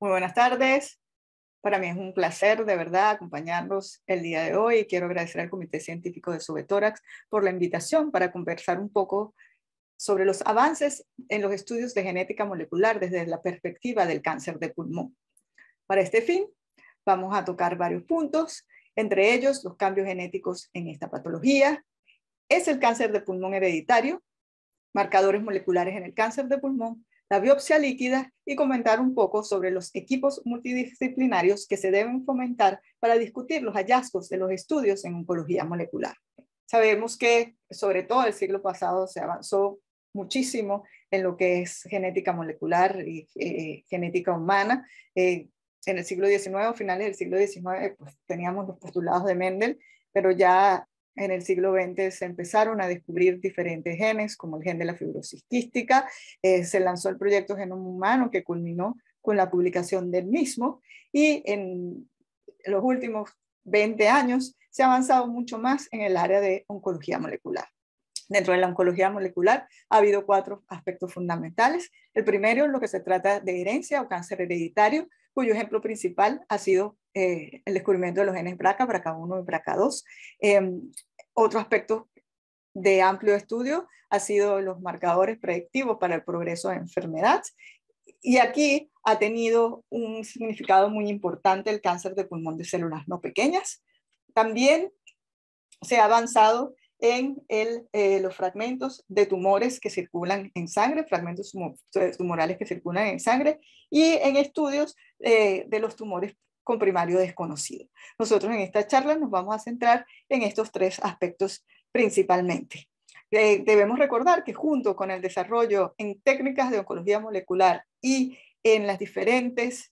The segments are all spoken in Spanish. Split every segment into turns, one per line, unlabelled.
Muy buenas tardes. Para mí es un placer de verdad acompañarlos el día de hoy. Quiero agradecer al Comité Científico de Subetórax por la invitación para conversar un poco sobre los avances en los estudios de genética molecular desde la perspectiva del cáncer de pulmón. Para este fin, vamos a tocar varios puntos, entre ellos los cambios genéticos en esta patología. ¿Es el cáncer de pulmón hereditario? Marcadores moleculares en el cáncer de pulmón, la biopsia líquida y comentar un poco sobre los equipos multidisciplinarios que se deben fomentar para discutir los hallazgos de los estudios en oncología molecular. Sabemos que sobre todo el siglo pasado se avanzó muchísimo en lo que es genética molecular y genética humana. En el siglo XIX, finales del siglo XIX, pues teníamos los postulados de Mendel, pero ya en el siglo XX se empezaron a descubrir diferentes genes, como el gen de la fibrosis quística. Se lanzó el proyecto Genoma Humano, que culminó con la publicación del mismo, y en los últimos 20 años se ha avanzado mucho más en el área de oncología molecular. Dentro de la oncología molecular ha habido 4 aspectos fundamentales. El primero, lo que se trata de herencia o cáncer hereditario, cuyo ejemplo principal ha sido el descubrimiento de los genes BRCA, BRCA1 y BRCA2. Otro aspecto de amplio estudio ha sido los marcadores predictivos para el progreso de enfermedad. Y aquí ha tenido un significado muy importante el cáncer de pulmón de células no pequeñas. También se ha avanzado en los fragmentos de tumores que circulan en sangre, fragmentos tumorales que circulan en sangre, y en estudios de los tumores con primario desconocido. Nosotros en esta charla nos vamos a centrar en estos 3 aspectos principalmente. Debemos recordar que junto con el desarrollo en técnicas de oncología molecular y en las diferentes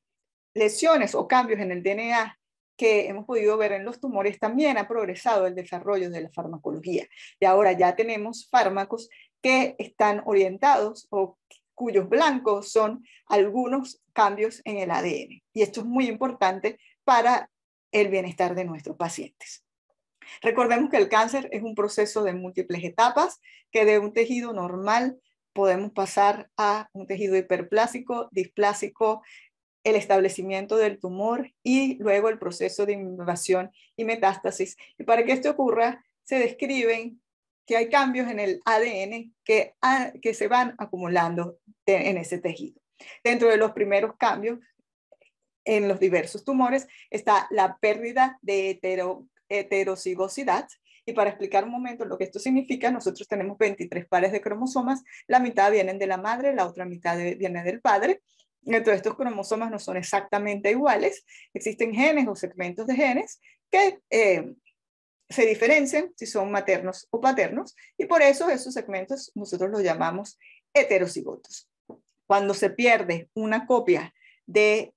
lesiones o cambios en el DNA que hemos podido ver en los tumores, también ha progresado el desarrollo de la farmacología. Y ahora ya tenemos fármacos que están orientados o cuyos blancos son algunos cambios en el ADN. Y esto es muy importante para el bienestar de nuestros pacientes. Recordemos que el cáncer es un proceso de múltiples etapas, que de un tejido normal podemos pasar a un tejido hiperplásico, displásico, el establecimiento del tumor y luego el proceso de invasión y metástasis. Y para que esto ocurra, se describen que hay cambios en el ADN que se van acumulando en ese tejido. Dentro de los primeros cambios en los diversos tumores está la pérdida de heterocigosidad. Y para explicar un momento lo que esto significa, nosotros tenemos 23 pares de cromosomas, la mitad vienen de la madre, la otra mitad viene del padre. Entonces estos cromosomas no son exactamente iguales, existen genes o segmentos de genes que se diferencian si son maternos o paternos, y por eso esos segmentos nosotros los llamamos heterocigotos. Cuando se pierde una copia de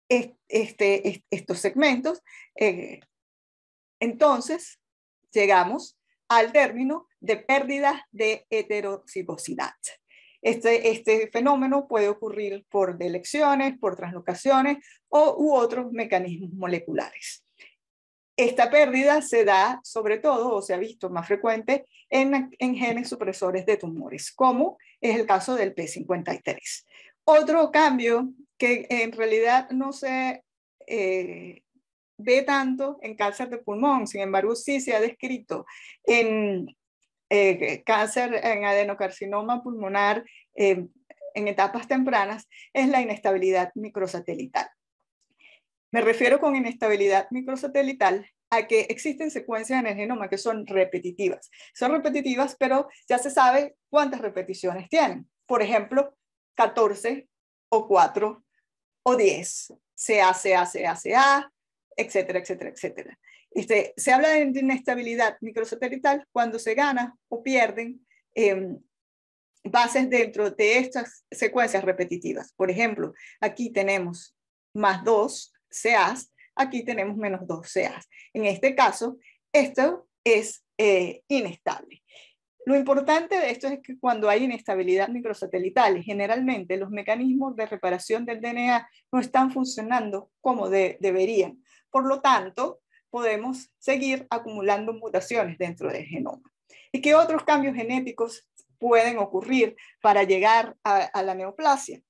estos segmentos, entonces llegamos al término de pérdida de heterocigosidad. Este fenómeno puede ocurrir por delecciones, por translocaciones u otros mecanismos moleculares. Esta pérdida se da sobre todo, o se ha visto más frecuente, en genes supresores de tumores, como es el caso del P53. Otro cambio que en realidad no se ve tanto en cáncer de pulmón, sin embargo sí se ha descrito en cáncer, en adenocarcinoma pulmonar en etapas tempranas, es la inestabilidad microsatelital. Me refiero con inestabilidad microsatelital a que existen secuencias en el genoma que son repetitivas. Son repetitivas, pero ya se sabe cuántas repeticiones tienen. Por ejemplo, 14 o 4 o 10, CA, etcétera, etcétera, etcétera. Se habla de inestabilidad microsatelital cuando se gana o pierden bases dentro de estas secuencias repetitivas. Por ejemplo, aquí tenemos más 2 CAs, aquí tenemos menos 2 CAs. En este caso, esto es inestable. Lo importante de esto es que cuando hay inestabilidad microsatelital, generalmente los mecanismos de reparación del DNA no están funcionando como deberían. Por lo tanto, podemos seguir acumulando mutaciones dentro del genoma. ¿Y qué otros cambios genéticos pueden ocurrir para llegar a la neoplasia?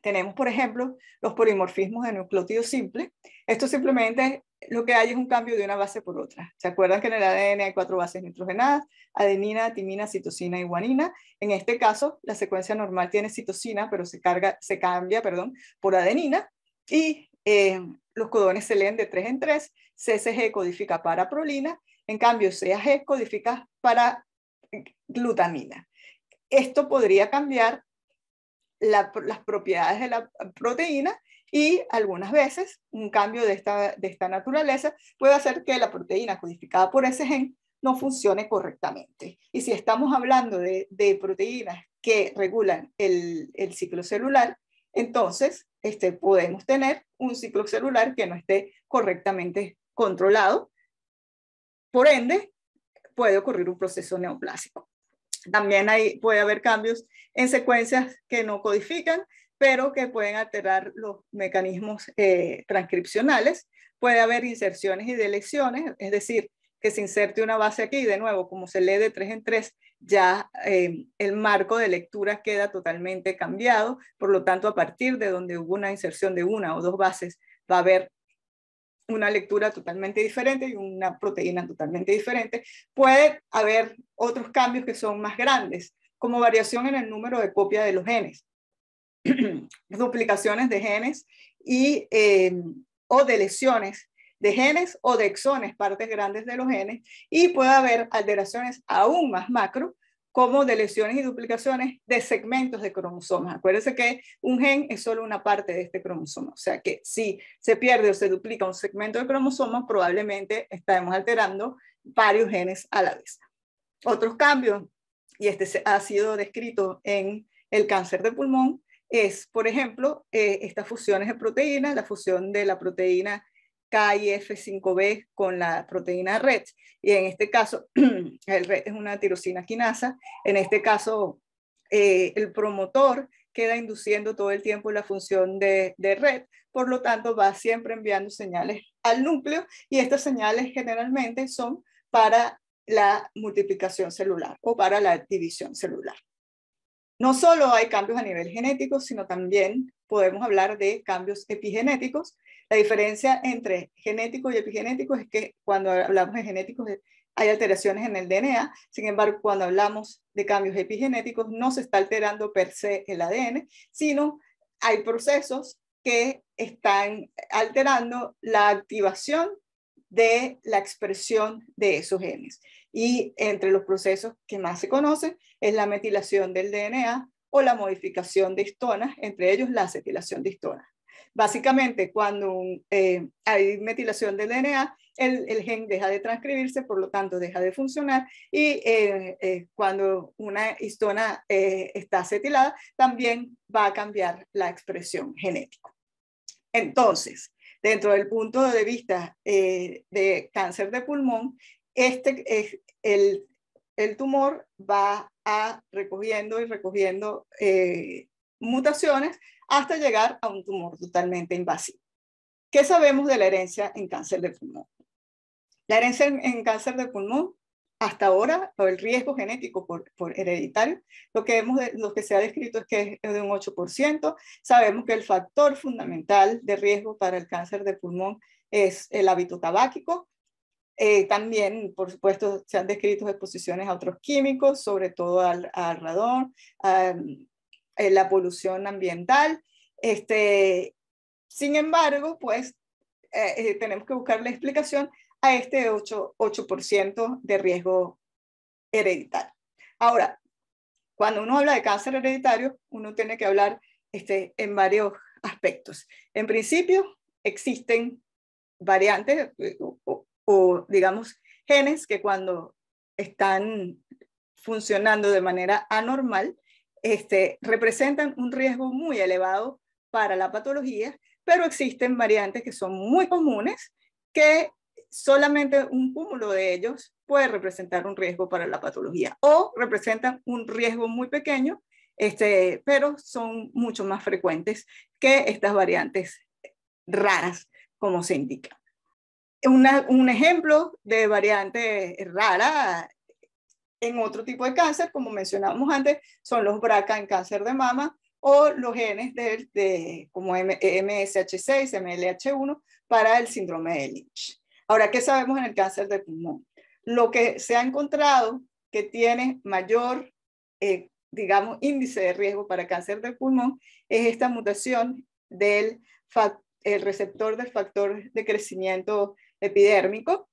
Tenemos, por ejemplo, los polimorfismos de nucleótido simple. Esto simplemente lo que hay es un cambio de una base por otra. ¿Se acuerdan que en el ADN hay 4 bases nitrogenadas? Adenina, timina, citosina y guanina. En este caso, la secuencia normal tiene citosina, pero se cambia por adenina. Y los codones se leen de 3 en 3. CSG codifica para prolina. En cambio, CAG codifica para glutamina. Esto podría cambiar las propiedades de la proteína y algunas veces un cambio de esta naturaleza puede hacer que la proteína codificada por ese gen no funcione correctamente. Y si estamos hablando de proteínas que regulan el ciclo celular, entonces podemos tener un ciclo celular que no esté correctamente controlado. Por ende, puede ocurrir un proceso neoplásico. También puede haber cambios en secuencias que no codifican, pero que pueden alterar los mecanismos transcripcionales. Puede haber inserciones y deleciones, es decir, que se inserte una base aquí, de nuevo, como se lee de 3 en 3, ya el marco de lectura queda totalmente cambiado. Por lo tanto, a partir de donde hubo una inserción de 1 o 2 bases, va a haber una lectura totalmente diferente y una proteína totalmente diferente. Puede haber otros cambios que son más grandes, como variación en el número de copia de los genes, duplicaciones de genes y, o de lesiones de genes o de exones, partes grandes de los genes, y puede haber alteraciones aún más macro, como de lesiones y duplicaciones de segmentos de cromosomas. Acuérdense que un gen es solo una parte de este cromosoma, o sea que si se pierde o se duplica un segmento de cromosoma, probablemente estaremos alterando varios genes a la vez. Otros cambios, y ha sido descrito en el cáncer de pulmón, es, por ejemplo, estas fusiones de proteínas, la fusión de la proteína KIF5B con la proteína RET, y en este caso el RET es una tirosina quinasa. En este caso el promotor queda induciendo todo el tiempo la función de RET, por lo tanto va siempre enviando señales al núcleo, y estas señales generalmente son para la multiplicación celular o para la división celular. No solo hay cambios a nivel genético, sino también podemos hablar de cambios epigenéticos. La diferencia entre genético y epigenético es que cuando hablamos de genéticos hay alteraciones en el DNA, sin embargo, cuando hablamos de cambios epigenéticos no se está alterando per se el ADN, sino hay procesos que están alterando la activación de la expresión de esos genes. Y entre los procesos que más se conocen es la metilación del DNA o la modificación de histonas, entre ellos la acetilación de histonas. Básicamente, cuando hay metilación del DNA, el gen deja de transcribirse, por lo tanto deja de funcionar, y cuando una histona está acetilada, también va a cambiar la expresión genética. Entonces, dentro del punto de vista de cáncer de pulmón, el tumor va recogiendo y recogiendo mutaciones hasta llegar a un tumor totalmente invasivo. ¿Qué sabemos de la herencia en cáncer de pulmón? La herencia en cáncer de pulmón, hasta ahora, o el riesgo genético por hereditario, lo que se ha descrito es que es de un 8%. Sabemos que el factor fundamental de riesgo para el cáncer de pulmón es el hábito tabáquico. También, por supuesto, se han descrito exposiciones a otros químicos, sobre todo al radón, la polución ambiental. Sin embargo, pues tenemos que buscar la explicación a este 8% de riesgo hereditario. Ahora, cuando uno habla de cáncer hereditario, uno tiene que hablar en varios aspectos. En principio, existen variantes o digamos genes que cuando están funcionando de manera anormal, representan un riesgo muy elevado para la patología, pero existen variantes que son muy comunes, que solamente un cúmulo de ellos puede representar un riesgo para la patología, o representan un riesgo muy pequeño, pero son mucho más frecuentes que estas variantes raras, como se indica. Un ejemplo de variante rara en otro tipo de cáncer, como mencionábamos antes, son los BRCA en cáncer de mama o los genes como MSH6, MLH1 para el síndrome de Lynch. Ahora, ¿qué sabemos en el cáncer de pulmón? Lo que se ha encontrado que tiene mayor, digamos, índice de riesgo para cáncer de pulmón es esta mutación del el receptor del factor de crecimiento epidérmico,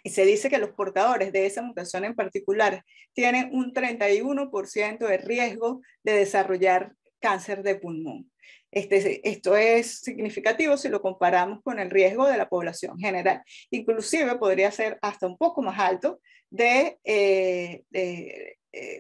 y se dice que los portadores de esa mutación en particular tienen un 31% de riesgo de desarrollar cáncer de pulmón. Esto es significativo si lo comparamos con el riesgo de la población general. Inclusive podría ser hasta un poco más alto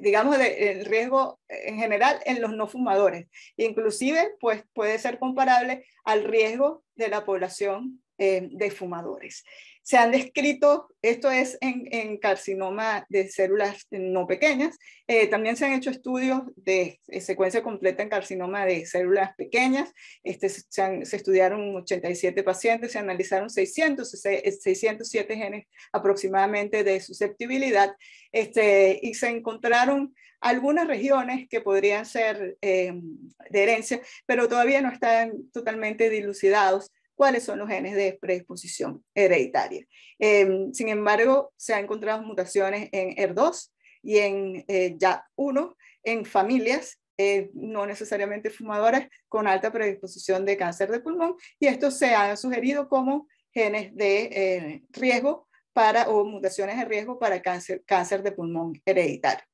digamos, el riesgo en general en los no fumadores. Inclusive, pues puede ser comparable al riesgo de la población de fumadores. Se han descrito, esto es en carcinoma de células no pequeñas, también se han hecho estudios de secuencia completa en carcinoma de células pequeñas, se estudiaron 87 pacientes, se analizaron 607 genes aproximadamente de susceptibilidad, y se encontraron algunas regiones que podrían ser de herencia, pero todavía no están totalmente dilucidados cuáles son los genes de predisposición hereditaria. Sin embargo, se han encontrado mutaciones en ER2 y en JAK1 en familias no necesariamente fumadoras con alta predisposición de cáncer de pulmón, y estos se han sugerido como genes de riesgo o mutaciones de riesgo para cáncer de pulmón hereditario.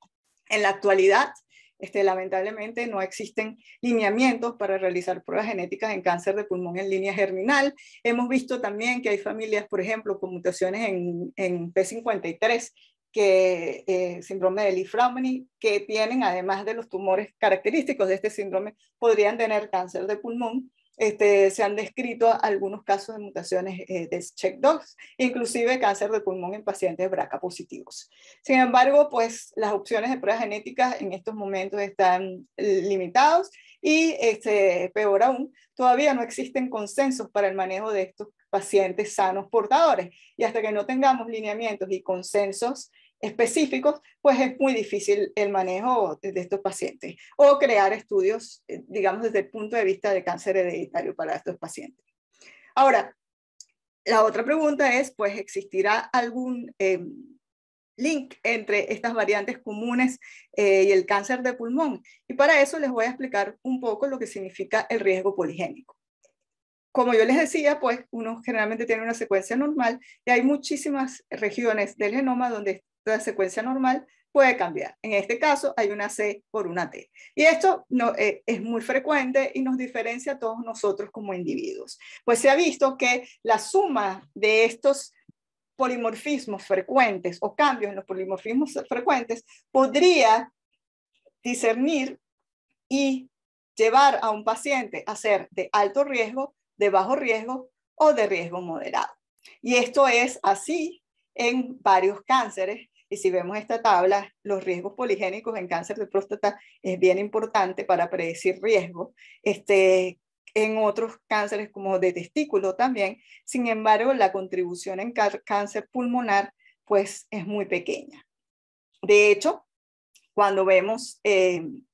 En la actualidad, lamentablemente no existen lineamientos para realizar pruebas genéticas en cáncer de pulmón en línea germinal. Hemos visto también que hay familias, por ejemplo, con mutaciones en P53, síndrome de Li-Fraumeni, que tienen, además de los tumores característicos de este síndrome, podrían tener cáncer de pulmón. Se han descrito algunos casos de mutaciones de CHEK2, inclusive cáncer de pulmón en pacientes BRCA positivos. Sin embargo, pues las opciones de pruebas genéticas en estos momentos están limitados y, peor aún, todavía no existen consensos para el manejo de estos pacientes sanos portadores. Y hasta que no tengamos lineamientos y consensos específicos, pues es muy difícil el manejo de estos pacientes o crear estudios, digamos, desde el punto de vista de cáncer hereditario para estos pacientes. Ahora, la otra pregunta es, pues, ¿existirá algún link entre estas variantes comunes y el cáncer de pulmón? Y para eso les voy a explicar un poco lo que significa el riesgo poligénico. Como yo les decía, pues uno generalmente tiene una secuencia normal y hay muchísimas regiones del genoma donde esta secuencia normal puede cambiar. En este caso hay una C por una T. Y esto es muy frecuente y nos diferencia a todos nosotros como individuos. Pues se ha visto que la suma de estos polimorfismos frecuentes o cambios en los polimorfismos frecuentes podría discernir y llevar a un paciente a ser de alto riesgo, de bajo riesgo o de riesgo moderado. Y esto es así en varios cánceres. Y si vemos esta tabla, los riesgos poligénicos en cáncer de próstata es bien importante para predecir riesgo. En otros cánceres como de testículo también. Sin embargo, la contribución en cáncer pulmonar pues es muy pequeña. De hecho, cuando vemos el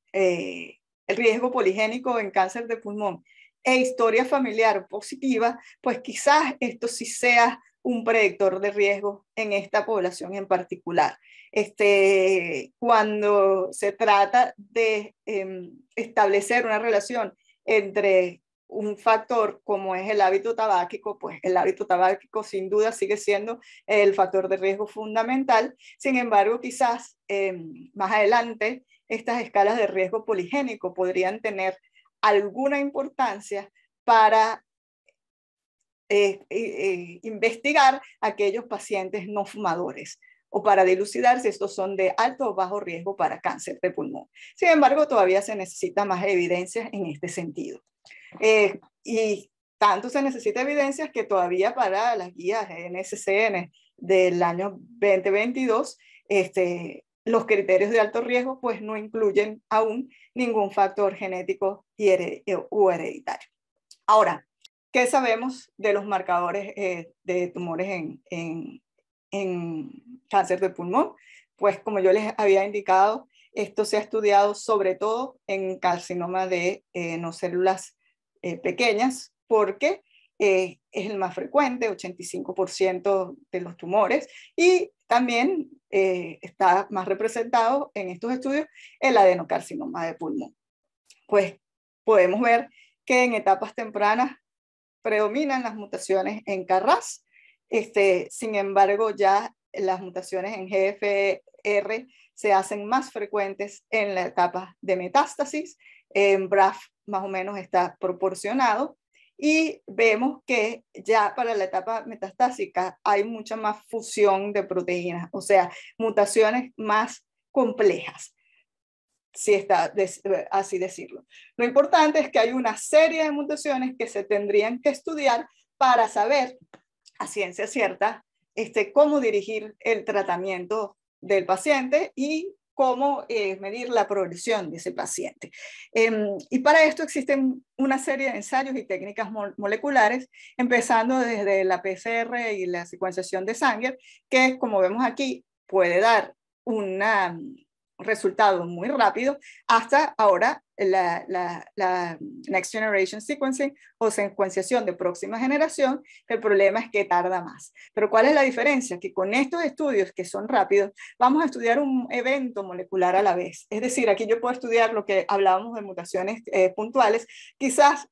riesgo poligénico en cáncer de pulmón e historia familiar positiva, pues quizás esto sí sea un predictor de riesgo en esta población en particular. Cuando se trata de establecer una relación entre un factor como es el hábito tabáquico, pues el hábito tabáquico sin duda sigue siendo el factor de riesgo fundamental. Sin embargo, quizás más adelante estas escalas de riesgo poligénico podrían tener alguna importancia para investigar aquellos pacientes no fumadores o para dilucidar si estos son de alto o bajo riesgo para cáncer de pulmón. Sin embargo, todavía se necesita más evidencia en este sentido. Y tanto se necesita evidencias que todavía para las guías NCCN del año 2022, los criterios de alto riesgo pues no incluyen aún ningún factor genético u hereditario. Ahora, ¿qué sabemos de los marcadores de tumores en cáncer de pulmón? Pues como yo les había indicado, Esto se ha estudiado sobre todo en carcinoma de no células pequeñas, porque es el más frecuente, 85% de los tumores, y también está más representado en estos estudios el adenocarcinoma de pulmón. Pues podemos ver que en etapas tempranas predominan las mutaciones en KRAS. Sin embargo, ya las mutaciones en GFR se hacen más frecuentes en la etapa de metástasis. En BRAF más o menos está proporcionado. Y vemos que ya para la etapa metastásica hay mucha más fusión de proteínas, o sea, mutaciones más complejas, si está así decirlo. Lo importante es que hay una serie de mutaciones que se tendrían que estudiar para saber a ciencia cierta cómo dirigir el tratamiento del paciente y cómo medir la progresión de ese paciente. Y para esto existen una serie de ensayos y técnicas moleculares, empezando desde la PCR y la secuenciación de sangre, que como vemos aquí puede dar un resultado muy rápido, hasta ahora la Next Generation Sequencing o secuenciación de próxima generación. El problema es que tarda más. Pero ¿cuál es la diferencia? Que con estos estudios que son rápidos, vamos a estudiar un evento molecular a la vez. Es decir, aquí yo puedo estudiar lo que hablábamos de mutaciones puntuales, quizás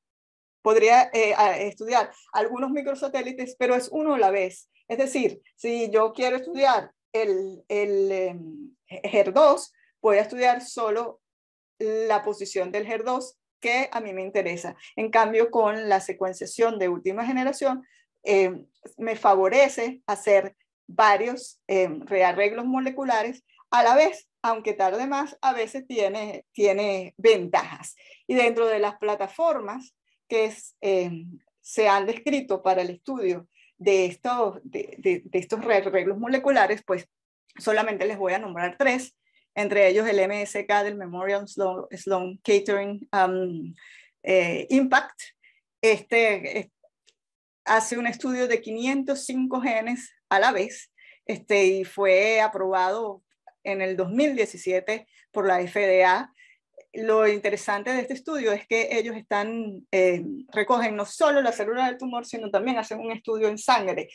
podría estudiar algunos microsatélites, pero es uno a la vez. Es decir, si yo quiero estudiar el HER2, voy a estudiar solo la posición del HER2 que a mí me interesa. En cambio, con la secuenciación de última generación, me favorece hacer varios rearreglos moleculares a la vez, aunque tarde más, a veces tiene ventajas. Y dentro de las plataformas que se han descrito para el estudio de estos rearreglos moleculares, pues solamente les voy a nombrar 3, entre ellos el MSK del Memorial Sloan Kettering Impact. Hace un estudio de 505 genes a la vez y fue aprobado en el 2017 por la FDA. Lo interesante de este estudio es que ellos recogen no solo la célula del tumor, sino también hacen un estudio en sangre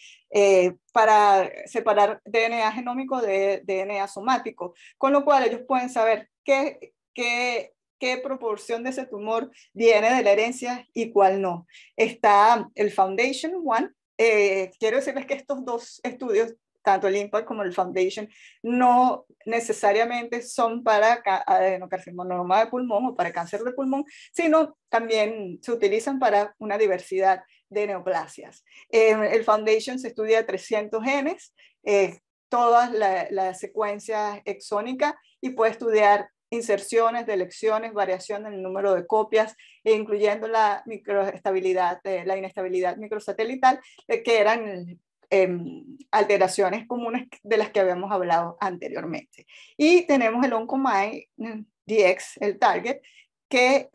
para separar DNA genómico de DNA somático, con lo cual ellos pueden saber qué proporción de ese tumor viene de la herencia y cuál no. Está el Foundation One. Quiero decirles que estos 2 estudios, tanto el Impact como el Foundation, no necesariamente son para adenocarcinoma de pulmón o para cáncer de pulmón, sino también se utilizan para una diversidad de neoplasias. El Foundation se estudia 300 genes, toda la secuencia exónica, y puede estudiar inserciones, delecciones, variación en el número de copias, incluyendo la microestabilidad, la inestabilidad microsatelital, que eran alteraciones comunes de las que habíamos hablado anteriormente. Y tenemos el OncoMine DX, el Target, que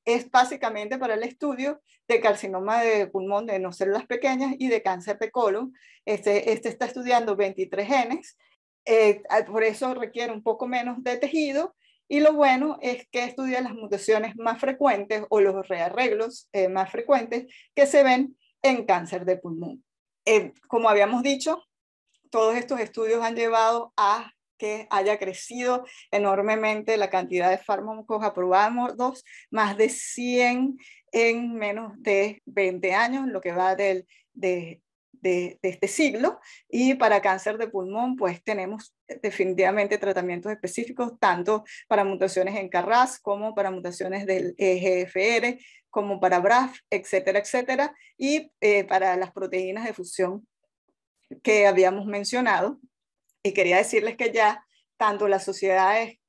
es básicamente para el estudio de carcinoma de pulmón de no células pequeñas y de cáncer de colon. Este está estudiando 23 genes, por eso requiere un poco menos de tejido, y lo bueno es que estudia las mutaciones más frecuentes o los rearreglos más frecuentes que se ven en cáncer de pulmón. Como habíamos dicho, todos estos estudios han llevado a que haya crecido enormemente la cantidad de fármacos aprobados, más de 100 en menos de 20 años, lo que va de este siglo. Y para cáncer de pulmón, pues tenemos definitivamente tratamientos específicos, tanto para mutaciones en KRAS como para mutaciones del EGFR, como para BRAF, etcétera, etcétera, y para las proteínas de fusión que habíamos mencionado. Y quería decirles que ya tanto las sociedades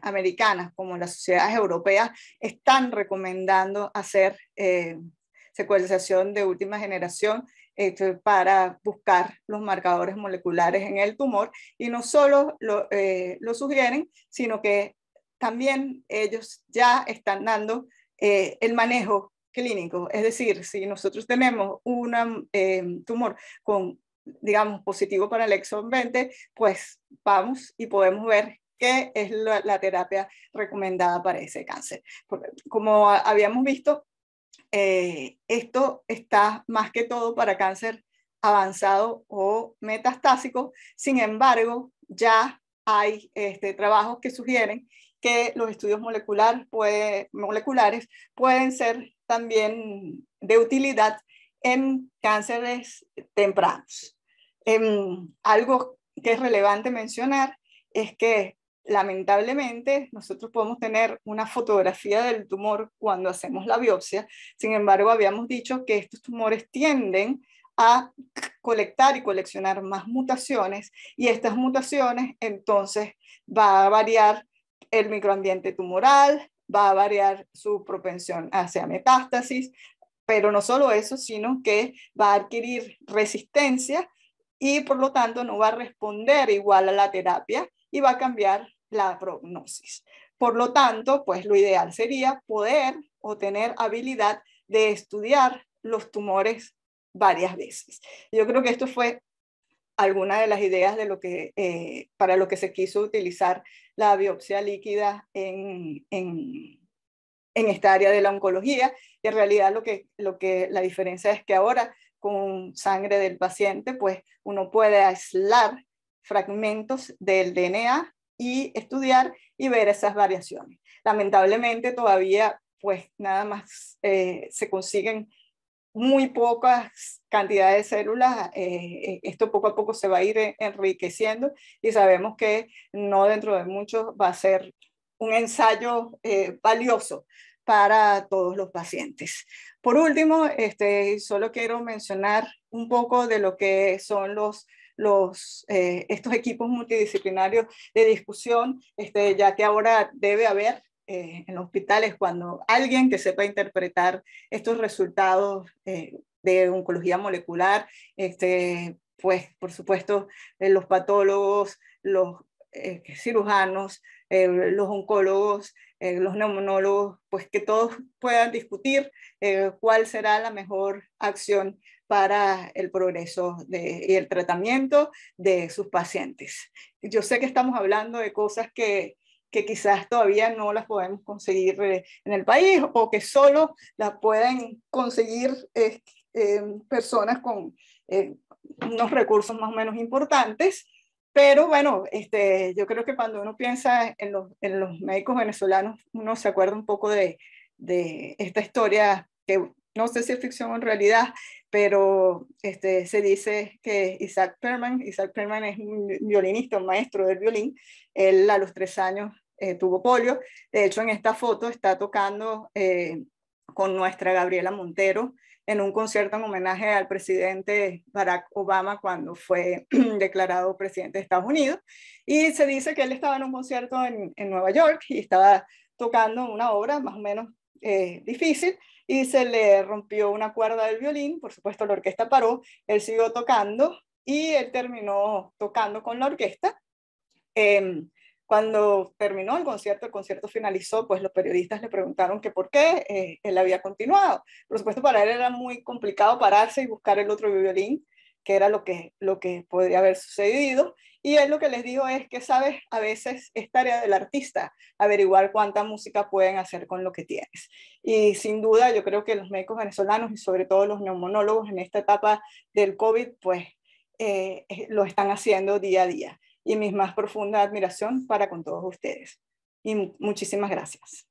americanas como las sociedades europeas están recomendando hacer secuenciación de última generación para buscar los marcadores moleculares en el tumor, y no solo lo sugieren, sino que también ellos ya están dando el manejo clínico. Es decir, si nosotros tenemos un tumor con, digamos, positivo para el exón 20, pues vamos y podemos ver que es la terapia recomendada para ese cáncer. Como habíamos visto, esto está más que todo para cáncer avanzado o metastásico. Sin embargo, ya hay trabajos que sugieren que los estudios moleculares pueden ser también de utilidad en cánceres tempranos. Algo que es relevante mencionar es que lamentablemente nosotros podemos tener una fotografía del tumor cuando hacemos la biopsia. Sin embargo, habíamos dicho que estos tumores tienden a colectar y coleccionar más mutaciones, y estas mutaciones entonces va a variar el microambiente tumoral, va a variar su propensión hacia metástasis, pero no solo eso, sino que va a adquirir resistencia y por lo tanto no va a responder igual a la terapia y va a cambiar la prognosis. Por lo tanto, pues lo ideal sería poder o tener habilidad de estudiar los tumores varias veces. Yo creo que esto fue alguna de las ideas de lo que, para lo que se quiso utilizar la biopsia líquida en esta área de la oncología. Y en realidad la diferencia es que ahora con sangre del paciente, pues uno puede aislar fragmentos del DNA y estudiar y ver esas variaciones. Lamentablemente todavía pues nada más se consiguen muy pocas cantidades de células. Esto poco a poco se va a ir enriqueciendo y sabemos que no dentro de mucho va a ser un ensayo valioso para todos los pacientes. Por último, solo quiero mencionar un poco de lo que son estos equipos multidisciplinarios de discusión, ya que ahora debe haber en los hospitales, cuando alguien que sepa interpretar estos resultados de oncología molecular, pues por supuesto los patólogos, los cirujanos, los oncólogos, los neumonólogos, pues que todos puedan discutir cuál será la mejor acción para el progreso y el tratamiento de sus pacientes. Yo sé que estamos hablando de cosas que quizás todavía no las podemos conseguir en el país, o que solo las pueden conseguir personas con unos recursos más o menos importantes. Pero bueno, yo creo que cuando uno piensa en los médicos venezolanos, uno se acuerda un poco de esta historia, que no sé si es ficción o en realidad, pero se dice que Isaac Perlman es un violinista, un maestro del violín. Él a los 3 años tuvo polio. De hecho, en esta foto está tocando con nuestra Gabriela Montero en un concierto en homenaje al presidente Barack Obama cuando fue declarado presidente de Estados Unidos. Y se dice que él estaba en un concierto en Nueva York y estaba tocando una obra más o menos difícil, y se le rompió una cuerda del violín. Por supuesto, la orquesta paró, él siguió tocando y él terminó tocando con la orquesta. Cuando terminó el concierto finalizó, pues los periodistas le preguntaron que por qué él había continuado. Por supuesto, para él era muy complicado pararse y buscar el otro violín, que era lo que podría haber sucedido. Y él lo que les dijo es que, sabes, a veces es tarea del artista averiguar cuánta música pueden hacer con lo que tienes. Y sin duda, yo creo que los médicos venezolanos y sobre todo los neumonólogos en esta etapa del COVID, pues lo están haciendo día a día. Y mi más profunda admiración para con todos ustedes. Y muchísimas gracias.